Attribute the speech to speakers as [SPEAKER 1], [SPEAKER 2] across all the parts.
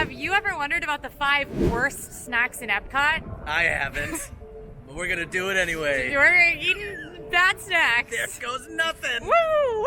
[SPEAKER 1] have you ever wondered about the 5 worst snacks in EPCOT?
[SPEAKER 2] I haven't. But we're gonna do it anyway.
[SPEAKER 1] We're eating bad snacks.
[SPEAKER 2] There goes nothing.
[SPEAKER 1] Woo!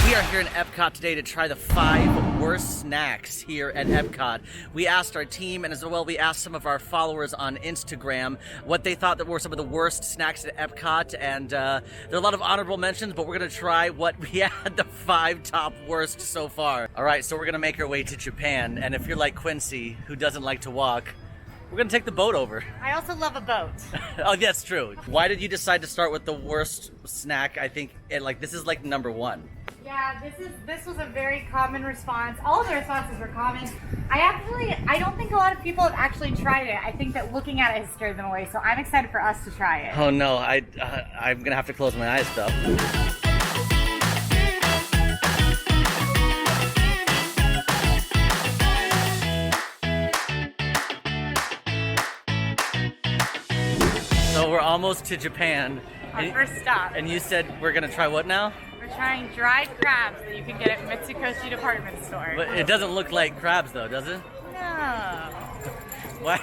[SPEAKER 2] We are here in EPCOT today to try the 5 worst snacks here at EPCOT. We asked our team, and as well we asked some of our followers on Instagram what they thought that were some of the worst snacks at EPCOT, and there are a lot of honorable mentions, but we're going to try what we had the 5 top worst so far. Alright, so we're going to make our way to Japan, and if you're like Quincy, who doesn't like to walk, we're going to take the boat over.
[SPEAKER 1] I also love a boat.
[SPEAKER 2] Oh, that's true. Why did you decide to start with the worst snack? I think, this is like number 1.
[SPEAKER 1] Yeah, this was a very common response. All of the responses were common. I don't think a lot of people have actually tried it. I think that looking at it has scared them away, so I'm excited for us to try it.
[SPEAKER 2] Oh no, I'm gonna have to close my eyes though. So we're almost to Japan.
[SPEAKER 1] Our first stop.
[SPEAKER 2] And you said we're gonna try what now?
[SPEAKER 1] We're trying dried crabs that you can get at Mitsukoshi department store.
[SPEAKER 2] But it doesn't look like crabs though, does it?
[SPEAKER 1] No.
[SPEAKER 2] Why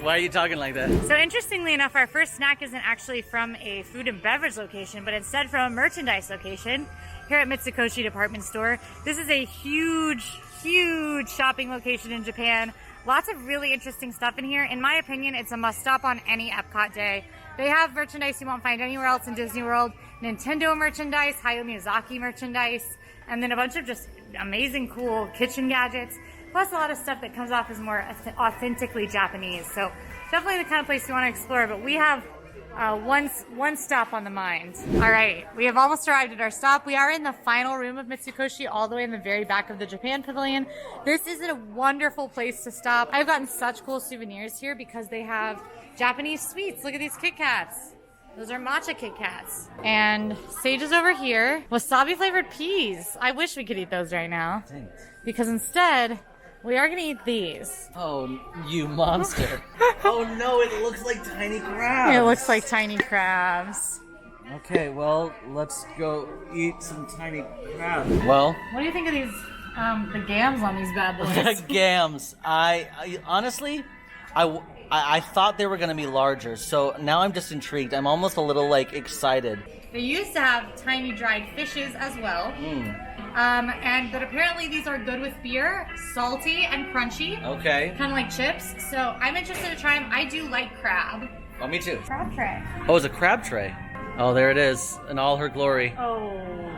[SPEAKER 2] are you talking like that?
[SPEAKER 1] So interestingly enough, our first snack isn't actually from a food and beverage location, but instead from a merchandise location here at Mitsukoshi department store. This is a huge, huge shopping location in Japan. Lots of really interesting stuff in here. In my opinion, it's a must stop on any EPCOT day. They have merchandise you won't find anywhere else in Disney World. Nintendo merchandise, Hayao Miyazaki merchandise, and then a bunch of just amazing cool kitchen gadgets, plus a lot of stuff that comes off as more authentically Japanese. So definitely the kind of place you want to explore, but we have one stop on the mind. All right, we have almost arrived at our stop. We are in the final room of Mitsukoshi, all the way in the very back of the Japan Pavilion. This is a wonderful place to stop. I've gotten such cool souvenirs here because they have Japanese sweets. Look at these Kit Kats. Those are matcha Kit Kats. And Sage is over here. Wasabi flavored peas. I wish we could eat those right now.
[SPEAKER 2] Thanks.
[SPEAKER 1] Because instead, we are gonna eat these.
[SPEAKER 2] Oh, you monster. Oh no, it looks like tiny crabs.
[SPEAKER 1] It looks like tiny crabs.
[SPEAKER 2] Okay, well, let's go eat some tiny crabs. Well,
[SPEAKER 1] What do you think of these, the gams on these bad boys?
[SPEAKER 2] gams. I honestly, I thought they were going to be larger, so now I'm just intrigued. I'm almost a little, excited.
[SPEAKER 1] They used to have tiny dried fishes as well. But apparently these are good with beer, salty and crunchy.
[SPEAKER 2] Okay.
[SPEAKER 1] Kind of like chips. So I'm interested to try them. I do like crab.
[SPEAKER 2] Oh, me too.
[SPEAKER 1] Crab tray.
[SPEAKER 2] Oh, it's a crab tray. Oh, there it is, in all her glory.
[SPEAKER 1] Oh.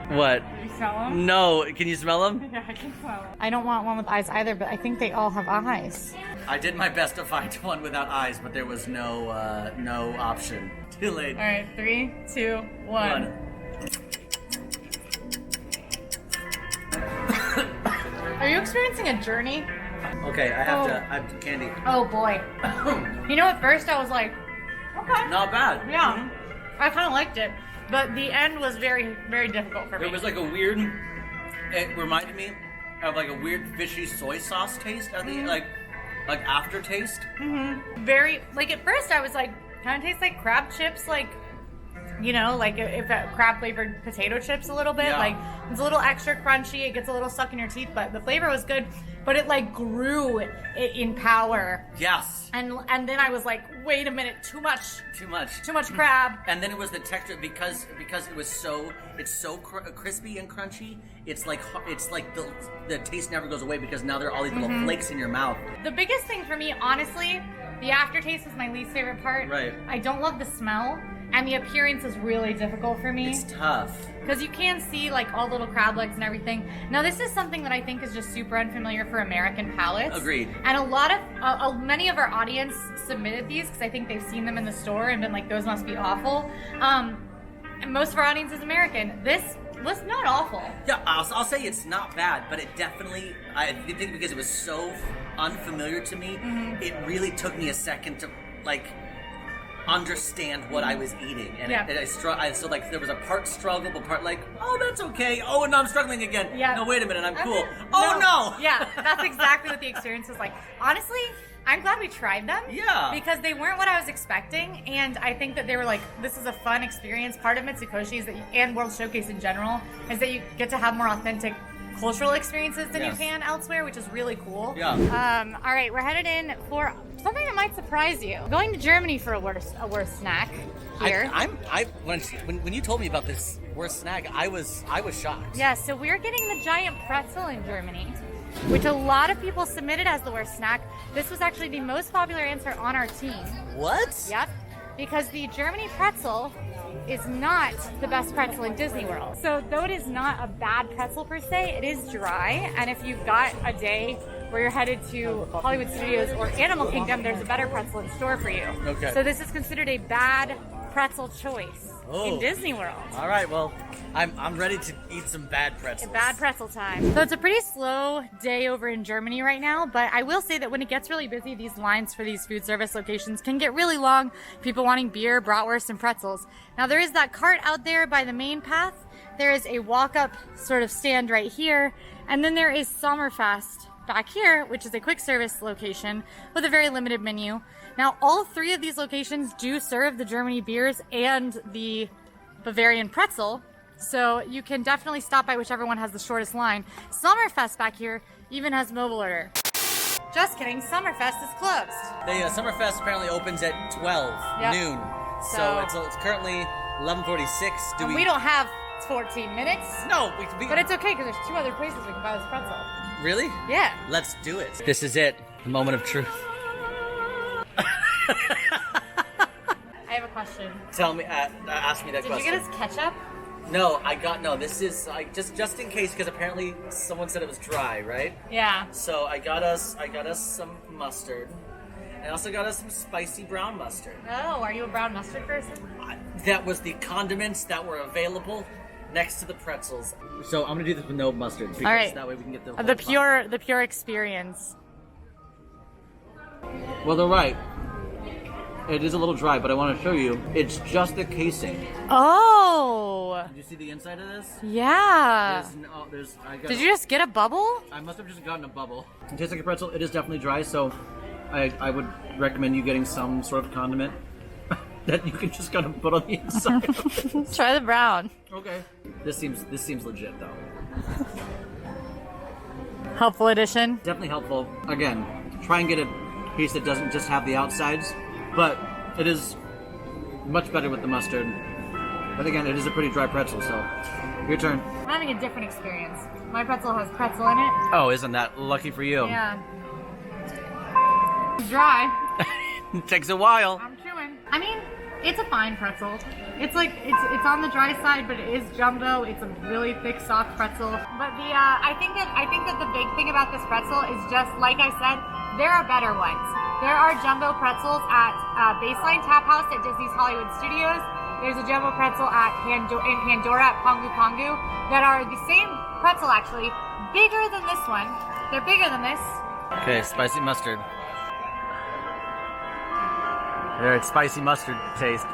[SPEAKER 2] What?
[SPEAKER 1] Can you smell them?
[SPEAKER 2] No, can you smell them?
[SPEAKER 1] Yeah, I can smell them. I don't want one with eyes either, but I think they all have eyes.
[SPEAKER 2] I did my best to find one without eyes, but there was no option. Too late.
[SPEAKER 1] All right, 3, 2, 1. Are you experiencing a journey?
[SPEAKER 2] Okay, I have candy.
[SPEAKER 1] Oh boy. You know, at first I was like, okay.
[SPEAKER 2] Not bad.
[SPEAKER 1] Yeah. I kind of liked it, but the end was very, very difficult for me.
[SPEAKER 2] It was like a weird. It reminded me of like a weird fishy soy sauce taste at the like aftertaste.
[SPEAKER 1] Very at first I was like, kind of tastes like crab chips, if a crab flavored potato chips a little bit.
[SPEAKER 2] Yeah.
[SPEAKER 1] It's a little extra crunchy. It gets a little stuck in your teeth, but the flavor was good. But it grew in power.
[SPEAKER 2] Yes.
[SPEAKER 1] And then I was like, wait a minute, too much crab.
[SPEAKER 2] And then it was the texture because it was so crispy and crunchy. It's like the taste never goes away because now there are all these little flakes in your mouth.
[SPEAKER 1] The biggest thing for me, honestly, the aftertaste is my least favorite part.
[SPEAKER 2] Right.
[SPEAKER 1] I don't love the smell, and the appearance is really difficult for me.
[SPEAKER 2] It's tough.
[SPEAKER 1] Because you can see all little crab legs and everything. Now this is something that I think is just super unfamiliar for American palates.
[SPEAKER 2] Agreed.
[SPEAKER 1] And a lot of, many of our audience submitted these because I think they've seen them in the store and been like, those must be awful. And most of our audience is American. This was not awful.
[SPEAKER 2] Yeah, I'll say it's not bad, but it definitely, I think because it was so unfamiliar to me, it really took me a second to understand what I was eating, and so there was a part struggle, but part oh, that's okay. Oh, and now I'm struggling again.
[SPEAKER 1] Yeah.
[SPEAKER 2] No, wait a minute, I'm cool. Oh no.
[SPEAKER 1] Yeah, that's exactly what the experience was like. Honestly, I'm glad we tried them.
[SPEAKER 2] Yeah.
[SPEAKER 1] Because they weren't what I was expecting, and I think that they were this is a fun experience. Part of Mitsukoshi is that and World Showcase in general is that you get to have more authentic cultural experiences than you
[SPEAKER 2] Yes.
[SPEAKER 1] can elsewhere, which is really cool.
[SPEAKER 2] Yeah.
[SPEAKER 1] All right, we're headed in for something that might surprise you. Going to Germany for a worse snack here.
[SPEAKER 2] When you told me about this worst snack, I was shocked.
[SPEAKER 1] Yeah, so we're getting the giant pretzel in Germany, which a lot of people submitted as the worst snack. This was actually the most popular answer on our team.
[SPEAKER 2] What?
[SPEAKER 1] Yep, because the Germany pretzel is not the best pretzel in Disney World. So though it is not a bad pretzel per se, it is dry, and if you've got a day where you're headed to Hollywood Studios or Animal Kingdom, there's a better pretzel in store for you.
[SPEAKER 2] Okay.
[SPEAKER 1] So this is considered a bad pretzel choice in Disney World.
[SPEAKER 2] All right, well, I'm ready to eat some bad pretzels.
[SPEAKER 1] Bad pretzel time. So it's a pretty slow day over in Germany right now, but I will say that when it gets really busy, these lines for these food service locations can get really long. People wanting beer, bratwurst, and pretzels. Now there is that cart out there by the main path. There is a walk-up sort of stand right here, and then there is Sommerfest back here, which is a quick service location with a very limited menu. Now, all three of these locations do serve the Germany beers and the Bavarian pretzel, so you can definitely stop by whichever one has the shortest line. Sommerfest back here even has mobile order. Just kidding, Sommerfest is closed.
[SPEAKER 2] The Summerfest apparently opens at 12 noon, so it's currently 11:46.
[SPEAKER 1] We don't have 14 minutes.
[SPEAKER 2] No,
[SPEAKER 1] but it's okay because there's two other places we can buy this pretzel.
[SPEAKER 2] Really?
[SPEAKER 1] Yeah.
[SPEAKER 2] Let's do it. This is it. The moment of truth.
[SPEAKER 1] I have a question.
[SPEAKER 2] Tell me, ask me that question.
[SPEAKER 1] Did you get us ketchup?
[SPEAKER 2] No, this is just in case, because apparently someone said it was dry, right?
[SPEAKER 1] Yeah.
[SPEAKER 2] So I got us some mustard. I also got us some spicy brown mustard.
[SPEAKER 1] Oh, are you a brown mustard person?
[SPEAKER 2] That was the condiments that were available next to the pretzels. So I'm gonna do this with no mustard, because
[SPEAKER 1] all right.
[SPEAKER 2] that way we can get
[SPEAKER 1] the pure experience.
[SPEAKER 2] Well, they're right. It is a little dry, but I want to show you. It's just the casing.
[SPEAKER 1] Oh.
[SPEAKER 2] Did you see the inside of this?
[SPEAKER 1] Yeah. Did you just get a bubble?
[SPEAKER 2] I must have just gotten a bubble. It tastes like a pretzel. It is definitely dry, so I would recommend you getting some sort of condiment that you can just kind of put on the inside.
[SPEAKER 1] Try the brown.
[SPEAKER 2] Okay. This seems legit though.
[SPEAKER 1] Helpful addition.
[SPEAKER 2] Definitely helpful. Again, try and get a piece that doesn't just have the outsides, but it is much better with the mustard. But again, it is a pretty dry pretzel, so your turn.
[SPEAKER 1] I'm having a different experience. My pretzel has pretzel in it.
[SPEAKER 2] Oh, isn't that lucky for you?
[SPEAKER 1] Yeah. It's dry.
[SPEAKER 2] It takes a while.
[SPEAKER 1] I'm chewing. I mean, it's a fine pretzel. It's like it's on the dry side, but it is jumbo. It's a really thick, soft pretzel. But I think that the big thing about this pretzel is just like I said, there are better ones. There are jumbo pretzels at Baseline Tap House at Disney's Hollywood Studios. There's a jumbo pretzel in Pandora at Pongu Pongu that are the same pretzel actually, bigger than this one. They're bigger than this.
[SPEAKER 2] Okay, spicy mustard. There, it's spicy mustard taste.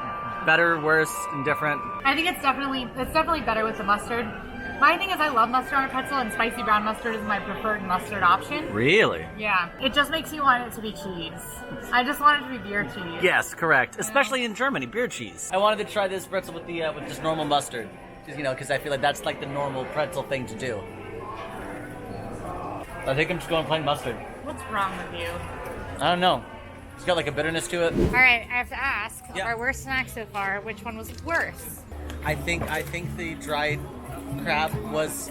[SPEAKER 2] Better, worse, indifferent.
[SPEAKER 1] I think it's definitely better with the mustard. My thing is I love mustard on a pretzel, and spicy brown mustard is my preferred mustard option.
[SPEAKER 2] Really?
[SPEAKER 1] Yeah. It just makes you want it to be cheese. I just want it to be beer cheese.
[SPEAKER 2] Yes, correct. Especially in Germany, beer cheese. I wanted to try this pretzel with just normal mustard, because I feel like that's like the normal pretzel thing to do. I think I'm just going plain mustard.
[SPEAKER 1] What's wrong with you?
[SPEAKER 2] I don't know. It's got like a bitterness to it.
[SPEAKER 1] All right, I have to ask.
[SPEAKER 2] Yeah.
[SPEAKER 1] Our worst snack so far. Which one was worse?
[SPEAKER 2] I think the dried crab was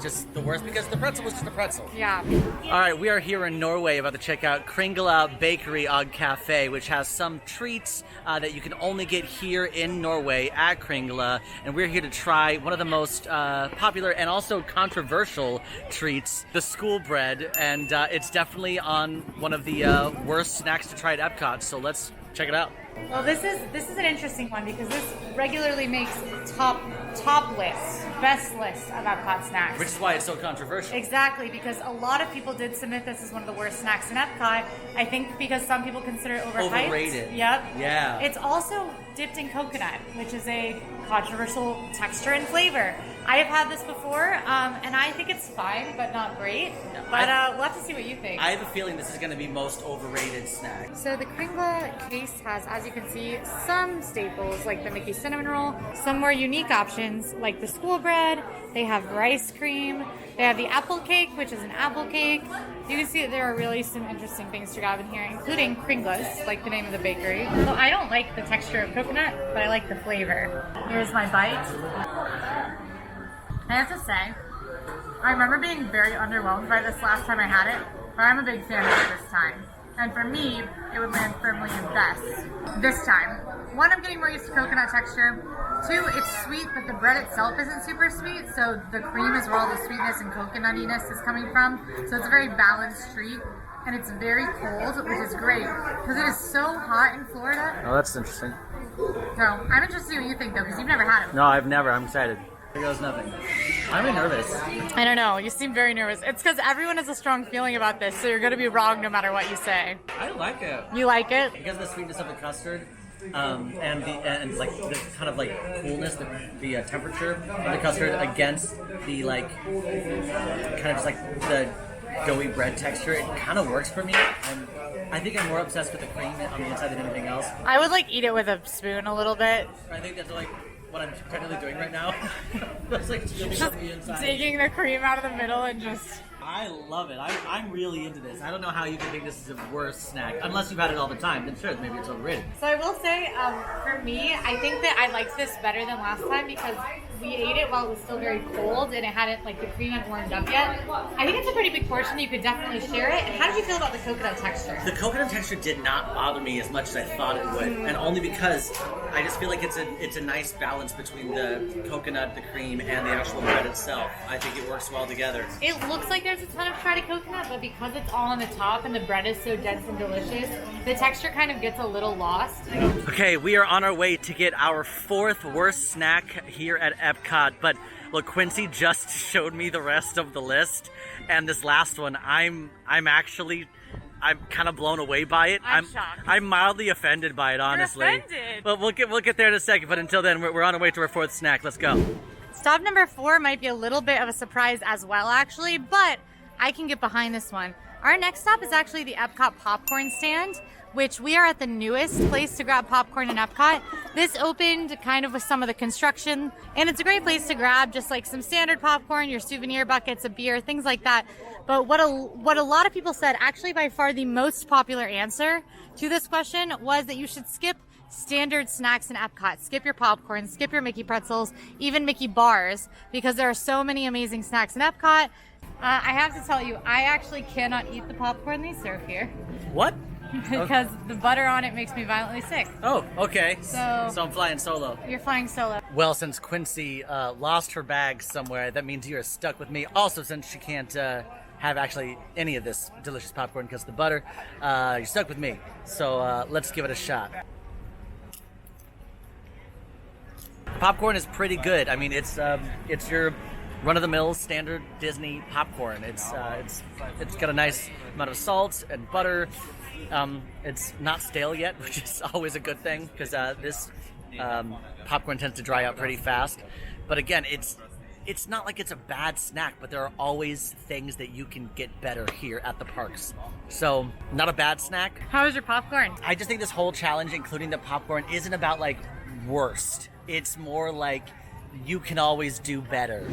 [SPEAKER 2] just the worst, because the pretzel was just a pretzel.
[SPEAKER 1] Yeah.
[SPEAKER 2] All right, we are here in Norway about to check out Kringla Bakery og Cafe, which has some treats that you can only get here in Norway at Kringla, and we're here to try one of the most popular and also controversial treats, the school bread, and it's definitely on one of the worst snacks to try at EPCOT, so let's check it out.
[SPEAKER 1] Well, this is an interesting one because this regularly makes top lists, best lists of EPCOT snacks.
[SPEAKER 2] Which is why it's so controversial.
[SPEAKER 1] Exactly, because a lot of people did submit this as one of the worst snacks in EPCOT. I think because some people consider it overhyped.
[SPEAKER 2] Overrated.
[SPEAKER 1] Yep.
[SPEAKER 2] Yeah.
[SPEAKER 1] It's also dipped in coconut, which is a controversial texture and flavor. I have had this before, and I think it's fine, but not great. But we'll have to see what you think.
[SPEAKER 2] I have a feeling this is going to be most overrated snack.
[SPEAKER 1] So the Kringle case has, as you can see, some staples like the Mickey Cinnamon Roll, some more unique options like the school bread. They have rice cream. They have the apple cake, which is an apple cake. You can see that there are really some interesting things to grab in here, including Kringles, like the name of the bakery. So I don't like the texture of coconut, but I like the flavor. Here's my bite. I have to say, I remember being very underwhelmed by this last time I had it, but I'm a big fan of it this time. And for me, it would land firmly in best this time. One, I'm getting more used to coconut texture. Two, it's sweet, but the bread itself isn't super sweet, so the cream is where all the sweetness and coconutiness is coming from. So it's a very balanced treat, and it's very cold, which is great, because it is so hot in Florida.
[SPEAKER 2] Oh, that's interesting.
[SPEAKER 1] So I'm interested in what you think, though, because you've never had it.
[SPEAKER 2] No, I've never. I'm excited. Here goes nothing. I'm really nervous.
[SPEAKER 1] I don't know. You seem very nervous. It's because everyone has a strong feeling about this, so you're going to be wrong no matter what you say.
[SPEAKER 2] I like it.
[SPEAKER 1] You like it?
[SPEAKER 2] Because of the sweetness of the custard, and like the kind of like coolness, the temperature of the custard against the like kind of just like the doughy bread texture, it kind of works for me. I think I'm more obsessed with the cream on the inside than anything else.
[SPEAKER 1] I would like eat it with a spoon a little bit.
[SPEAKER 2] I think that's like what I'm technically doing right now. It's like scooping
[SPEAKER 1] Just
[SPEAKER 2] up the inside.
[SPEAKER 1] taking the cream out of the middle and just...
[SPEAKER 2] I love it. I'm really into this. I don't know how you can think this is a worse snack. Unless you've had it all the time, then sure, maybe it's overrated.
[SPEAKER 1] So I will say, for me, I think that I liked this better than last time because we ate it while it was still very cold and it hadn't, like, the cream hadn't warmed up yet. I think it's a pretty big portion. You could definitely share it. And how did you feel about the coconut texture?
[SPEAKER 2] The coconut texture did not bother me as much as I thought it would, and only because I just feel like it's a nice balance between the coconut, the cream, and the actual bread itself. I think it works well together.
[SPEAKER 1] It looks like there's a ton of shredded coconut, but because it's all on the top and the bread is so dense and delicious, the texture kind of gets a little lost.
[SPEAKER 2] Okay, we are on our way to get our fourth worst snack here at EPCOT, but look, Quincy just showed me the rest of the list, and this last one, I'm kind of blown away by it.
[SPEAKER 1] I'm shocked.
[SPEAKER 2] I'm mildly offended by it, honestly.
[SPEAKER 1] You're offended.
[SPEAKER 2] But we'll get there in a second. But until then, we're on our way to our fourth snack. Let's go.
[SPEAKER 1] Stop number 4 might be a little bit of a surprise as well, actually, but I can get behind this one. Our next stop is actually the EPCOT popcorn stand, which we are at the newest place to grab popcorn in EPCOT. This opened kind of with some of the construction, and it's a great place to grab just like some standard popcorn, your souvenir buckets, a beer, things like that. But what a lot of people said, actually by far the most popular answer to this question was that you should skip standard snacks in EPCOT. Skip your popcorn, skip your Mickey pretzels, even Mickey bars, because there are so many amazing snacks in EPCOT. I have to tell you, I actually cannot eat the popcorn they serve here.
[SPEAKER 2] What?
[SPEAKER 1] Because the butter on it makes me violently sick.
[SPEAKER 2] Oh, okay.
[SPEAKER 1] So
[SPEAKER 2] I'm flying solo.
[SPEAKER 1] You're flying solo.
[SPEAKER 2] Well, since Quincy lost her bag somewhere, that means you're stuck with me. Also, since she can't have actually any of this delicious popcorn because of the butter, you're stuck with me. So let's give it a shot. Popcorn is pretty good. I mean, it's your run-of-the-mill standard Disney popcorn. It's got a nice amount of salt and butter. It's not stale yet, which is always a good thing because this popcorn tends to dry out pretty fast. But again, it's not like it's a bad snack, but there are always things that you can get better here at the parks. So, not a bad snack.
[SPEAKER 1] How is your popcorn?
[SPEAKER 2] I just think this whole challenge, including the popcorn, isn't about like worst. It's more like you can always do better.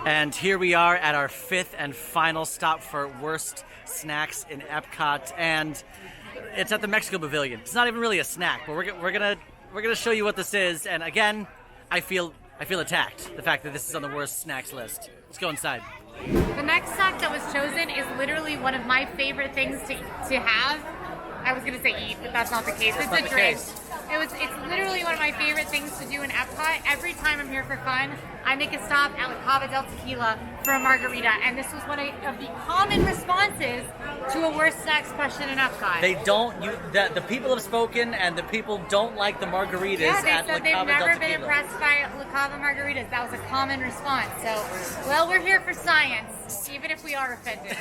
[SPEAKER 2] And here we are at our 5th and final stop for worst snacks in EPCOT, and it's at the Mexico Pavilion. It's not even really a snack, but we're gonna show you what this is. And again, I feel attacked. The fact that this is on the worst snacks list. Let's go inside.
[SPEAKER 1] The next snack that was chosen is literally one of my favorite things to have. I was gonna say eat, but that's not the case. It's a drink. It's literally one of my favorite things to do in EPCOT. Every time I'm here for fun, I make a stop at La Cava del Tequila for a margarita, and this was one of the common responses to a worst snacks question in EPCOT.
[SPEAKER 2] The people have spoken, and the people don't like the margaritas
[SPEAKER 1] yeah, they
[SPEAKER 2] at La
[SPEAKER 1] said they've
[SPEAKER 2] Cava del
[SPEAKER 1] never
[SPEAKER 2] Tequila.
[SPEAKER 1] been impressed by La Cava margaritas. That was a common response. So, well, we're here for science. Even if we are offended.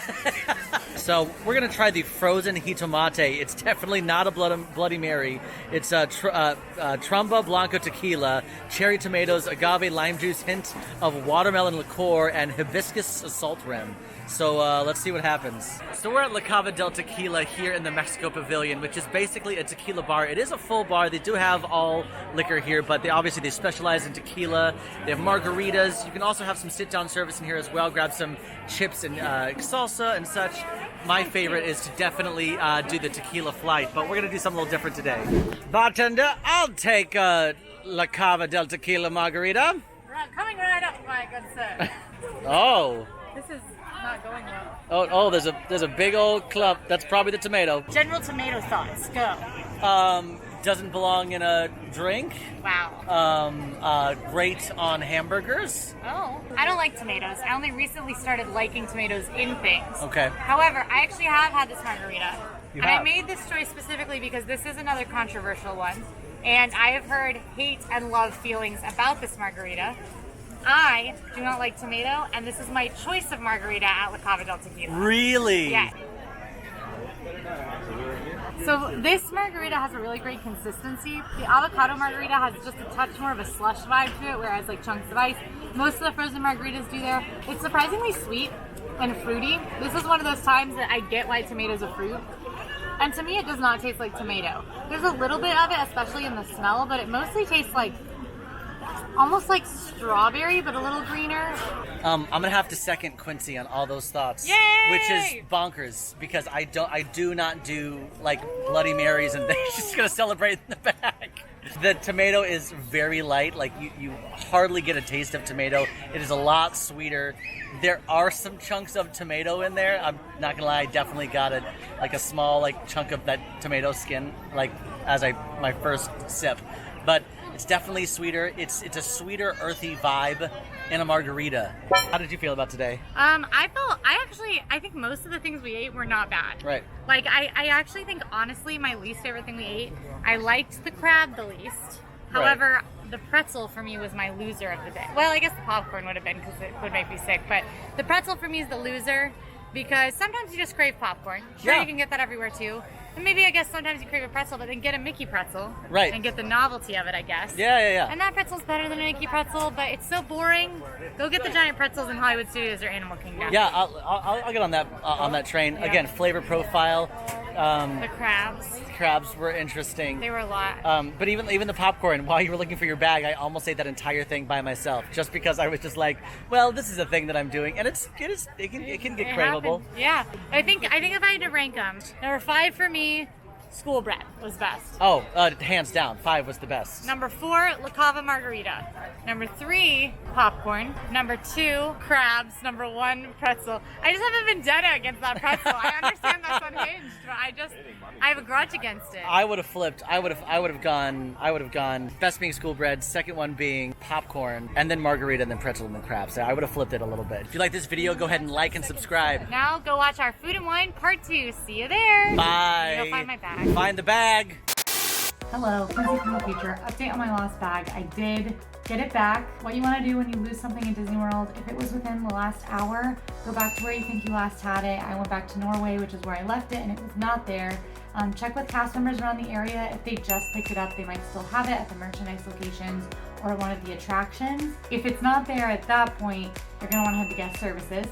[SPEAKER 2] So we're gonna try the frozen hitomate. It's definitely not a Bloody Mary. It's Trumba Blanco tequila, cherry tomatoes, agave lime juice, hint of watermelon liqueur, and hibiscus salt rim. So let's see what happens. So we're at La Cava del Tequila here in the Mexico Pavilion, which is basically a tequila bar. It is a full bar. They do have all liquor here, but they specialize in tequila. They have margaritas. You can also have some sit-down service in here as well. Grab some chips and salsa and such. My favorite is to definitely do the tequila flight, but we're going to do something a little different today. Bartender, I'll take La Cava del Tequila margarita.
[SPEAKER 1] Coming right up, my good sir.
[SPEAKER 2] Oh.
[SPEAKER 1] This is not going well.
[SPEAKER 2] Oh, there's a big old clump. That's probably the tomato.
[SPEAKER 1] General tomato thoughts. Go.
[SPEAKER 2] Doesn't belong in a drink.
[SPEAKER 1] Wow.
[SPEAKER 2] Great on hamburgers.
[SPEAKER 1] Oh. I don't like tomatoes. I only recently started liking tomatoes in things.
[SPEAKER 2] Okay.
[SPEAKER 1] However, I actually have had this margarita.
[SPEAKER 2] You
[SPEAKER 1] and
[SPEAKER 2] have?
[SPEAKER 1] I made this choice specifically because this is another controversial one. And I have heard hate and love feelings about this margarita. I do not like tomato, and this is my choice of margarita at La Cava del Tequila.
[SPEAKER 2] Really?
[SPEAKER 1] Yeah. So this margarita has a really great consistency. The avocado margarita has just a touch more of a slush vibe to it, whereas like chunks of ice. Most of the frozen margaritas do there. It's surprisingly sweet and fruity. This is one of those times that I get why tomatoes are fruit. And to me, it does not taste like tomato. There's a little bit of it, especially in the smell, but it mostly tastes like almost like strawberry, but a little greener.
[SPEAKER 2] I'm gonna have to second Quincy on all those thoughts.
[SPEAKER 1] Yay!
[SPEAKER 2] Which is bonkers because I do not do like Bloody Marys and things. Just gonna celebrate in the back. The tomato is very light. Like you hardly get a taste of tomato. It is a lot sweeter. There are some chunks of tomato in there. I'm not gonna lie, I definitely got a small chunk of that tomato skin as my first sip. But it's definitely sweeter. It's a sweeter, earthy vibe in a margarita. How did you feel about today?
[SPEAKER 1] I think most of the things we ate were not bad.
[SPEAKER 2] Right.
[SPEAKER 1] I actually think, honestly, my least favorite thing we ate, I liked the crab the least. However, the pretzel for me was my loser of the day. Well, I guess the popcorn would have been because it would make me sick, but the pretzel for me is the loser because sometimes you just crave popcorn. Sure,
[SPEAKER 2] Yeah.
[SPEAKER 1] you can get that everywhere too. And maybe, I guess, sometimes you crave a pretzel, but then get a Mickey pretzel.
[SPEAKER 2] Right.
[SPEAKER 1] And get the novelty of it, I guess.
[SPEAKER 2] Yeah.
[SPEAKER 1] And that pretzel's better than a Mickey pretzel, but it's so boring. Go get the giant pretzels in Hollywood Studios or Animal Kingdom.
[SPEAKER 2] Yeah, I'll get on that train.
[SPEAKER 1] Yeah.
[SPEAKER 2] Again, flavor profile.
[SPEAKER 1] The crabs.
[SPEAKER 2] Crabs were interesting.
[SPEAKER 1] They were a lot.
[SPEAKER 2] But even the popcorn, while you were looking for your bag, I almost ate that entire thing by myself, just because I was just like, well, this is a thing that I'm doing, and it can get craveable.
[SPEAKER 1] Happened. Yeah, I think if I had to rank them, number 5 for me, school bread was best.
[SPEAKER 2] Oh, hands down, 5 was the best.
[SPEAKER 1] Number 4, La Cava margarita. Number 3, popcorn. Number 2, crabs. Number 1, pretzel. I just have a vendetta against that pretzel. I understand that's unhinged, but I have a grudge against it.
[SPEAKER 2] I would have flipped. I would have gone. Best being school bread, second one being popcorn, and then margarita, and then pretzel, and then crabs. I would have flipped it a little bit. If you like this video, go ahead and like and subscribe.
[SPEAKER 1] Now go watch our Food and Wine Part 2. See you there.
[SPEAKER 2] Bye.
[SPEAKER 1] Go find my bag.
[SPEAKER 2] Find the bag.
[SPEAKER 1] Hello, Quincy from the future. Update on my lost bag. I did get it back. What you want to do when you lose something in Disney World, if it was within the last hour, go back to where you think you last had it. I went back to Norway, which is where I left it, and it was not there. Check with cast members around the area. If they just picked it up, they might still have it at the merchandise locations or one of the attractions. If it's not there at that point, you're going to want to head to guest services.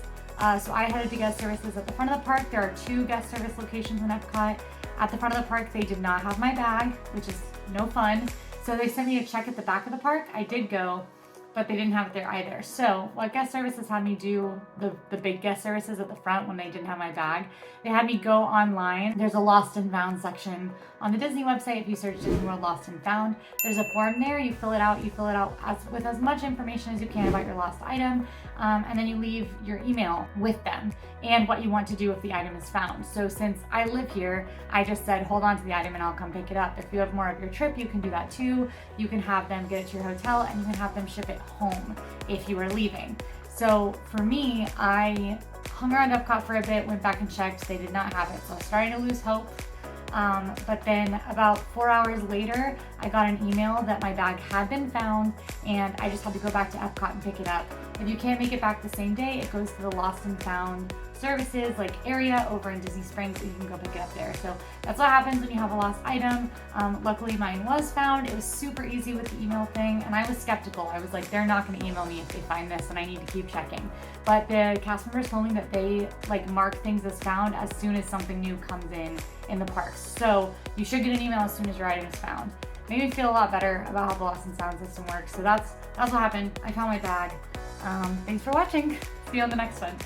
[SPEAKER 1] So I headed to guest services at the front of the park. There are 2 guest service locations in Epcot. At the front of the park, they did not have my bag, which is no fun. So they sent me a check at the back of the park. I did go, but they didn't have it there either. So what guest services had me do, the big guest services at the front when they didn't have my bag, they had me go online. There's a lost and found section on the Disney website. If you search Disney World Lost and Found, there's a form there. You fill it out with as much information as you can about your lost item, and then you leave your email with them and what you want to do if the item is found. So since I live here, I just said, hold on to the item and I'll come pick it up. If you have more of your trip, you can do that too. You can have them get it to your hotel and you can have them ship it home if you are leaving. So for me, I hung around Epcot for a bit, went back and checked. They did not have it. So I was starting to lose hope. But then about 4 hours later, I got an email that my bag had been found and I just had to go back to Epcot and pick it up. If you can't make it back the same day, it goes to the lost and found services like area over in Disney Springs, and you can go pick it up there. So that's what happens when you have a lost item. Luckily mine was found. It was super easy with the email thing, and I was skeptical. I was like, they're not going to email me if they find this, and I need to keep checking. But the cast members told me that they like mark things as found as soon as something new comes in the parks. So you should get an email as soon as your item is found. Made me feel a lot better about how the lost and found system works. So that's what happened. I found my bag. Thanks for watching. See you on the next one.